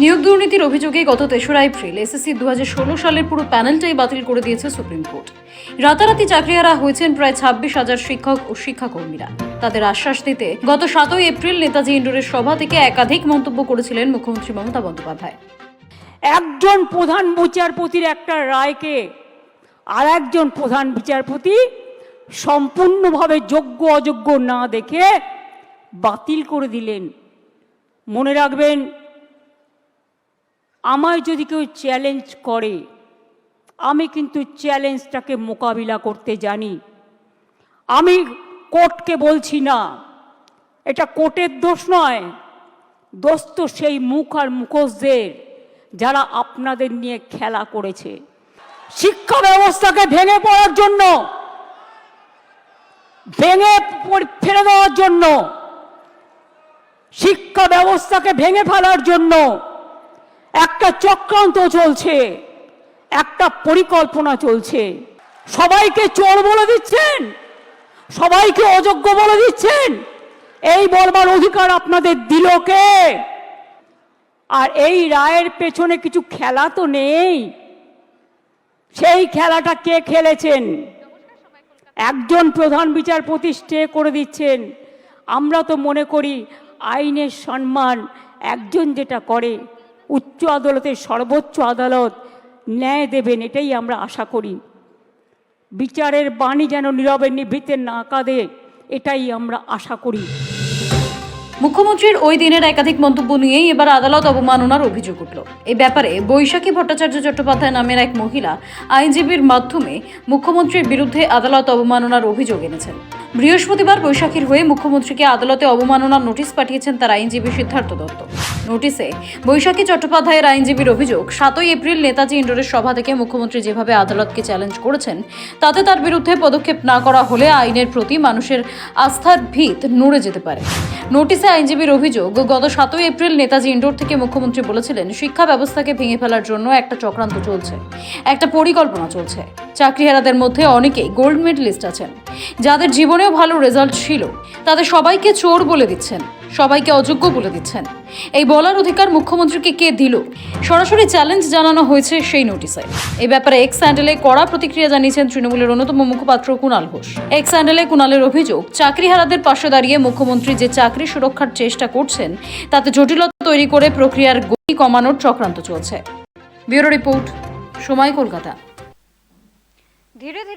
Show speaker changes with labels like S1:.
S1: নিয়োগ দুর্নীতির অভিযোগে গত ৩রা এপ্রিল এসএসসি 2016 সালের পুরো প্যানেলটাই বাতিল করে দিয়েছে সুপ্রিম কোর্ট। রাতারাতি চাকরিহারা হয়েছেন প্রায় 26,000 শিক্ষক ও শিক্ষাকর্মীরা। তাদের আশ্বাস দিতে গত 7 এপ্রিল নেতাজি ইন্ডোরের সভা থেকে একাধিক মন্তব্য করেছিলেন মুখ্যমন্ত্রী মমতা বন্দ্যোপাধ্যায়।
S2: একজন প্রধান বিচারপতির একটা রায়কে আর একজন প্রধান বিচারপতি সম্পূর্ণভাবে যোগ্য অযোগ্য না দেখে বাতিল করে দিলেন। মনে রাখবেন, আমায় যদি কেউ চ্যালেঞ্জ করে, আমি কিন্তু চ্যালেঞ্জটাকে মোকাবিলা করতে জানি। আমি কোর্টকে বলছি না, এটা কোর্টের দোষ নয়, দোষ তো সেই মুখ আর মুখোশদের যারা আপনাদের নিয়ে খেলা করেছে। শিক্ষা ব্যবস্থাকে ভেঙে পড়ার জন্য, ভেঙে ফেলে দেওয়ার জন্য, শিক্ষা ব্যবস্থাকে ভেঙে ফেলার জন্য একটা চক্রান্ত চলছে, একটা পরিকল্পনা চলছে। সবাইকে চোর বলে দিচ্ছেন, সবাইকে অযোগ্য বলে দিচ্ছেন। এই বলবার অধিকার আপনাদের দিল কে? আর এই রায়ের পেছনে কিছু খেলা তো নেই। সেই খেলাটা কে খেলেছেন? একজন প্রধান বিচারপতি স্টে করে দিচ্ছেন। আমরা তো মনে করি আইনের সম্মান একজন যেটা করে, উচ্চ আদালতের সর্বোচ্চ আদালত ন্যায় দেবেন, এটাই আমরা আশা করি। বিচারের বাণী যেন নীরবে নিভৃতে না কাঁদে, এটাই আমরা আশা করি।
S1: মুখ্যমন্ত্রীর ওই দিনের একাধিক মন্তব্য নিয়েই এবার আদালত অবমাননার অভিযোগ উঠল। এই ব্যাপারে বৈশাখী ভট্টাচার্য চট্টোপাধ্যায় নামের এক মহিলা আইনজীবীর মাধ্যমে মুখ্যমন্ত্রীর বিরুদ্ধে আদালত অবমাননার অভিযোগ এনেছেন। বৃহস্পতিবার বৈশাখীর হয়ে মুখ্যমন্ত্রীকে আদালতে অবমাননার নোটিশ পাঠিয়েছেন তার আইনজীবী সিদ্ধার্থ দত্ত। নোটিশে বৈশাখী চট্টোপাধ্যায়ের আইনজীবীর অভিযোগ, 7 এপ্রিল নেতাজি ইন্ডোরের সভা থেকে মুখ্যমন্ত্রী যেভাবে আদালতকে চ্যালেঞ্জ করেছেন, তাতে তার বিরুদ্ধে পদক্ষেপ না করা হলে আইনের প্রতি মানুষের আস্থার ভিত নড়ে যেতে পারে। নোটিশে আইনজীবীর অভিযোগ, গত 7 এপ্রিল নেতাজি ইন্ডোর থেকে মুখ্যমন্ত্রী বলেছিলেন শিক্ষা ব্যবস্থাকে ভেঙে ফেলার জন্য একটা চক্রান্ত চলছে, একটা পরিকল্পনা চলছে। চাকরিহারাদের মধ্যে অনেকেই গোল্ড মেডেলিস্ট আছেন, যাদের জীবনেও ভালো রেজাল্ট ছিল, তাদের সবাইকে চোর বলে দিচ্ছেন, সবাইকে অযোগ্য বলে দিচ্ছেন। এই বলার অধিকার মুখ্যমন্ত্রীকে কে দিল? সরাসরি চ্যালেঞ্জ জানানো হয়েছে সেই নোটিশে। এই ব্যাপারে এক্স হ্যান্ডেলে কড়া প্রতিক্রিয়া জানিয়েছেন তৃণমূলের অন্যতম মুখপাত্র কুণাল ঘোষ। এক্স হ্যান্ডেলে কুণালের অভিযোগ, চাকরিহারাদের পাশে দাঁড়িয়ে মুখ্যমন্ত্রী যে চাকরি সুরক্ষার চেষ্টা করছেন, তাতে জটিলতা তৈরি করে প্রক্রিয়ার গতি কমানোর চক্রান্ত চলছে। ব্যুরো রিপোর্ট, সময়, কলকাতা। ধীরে ধীরে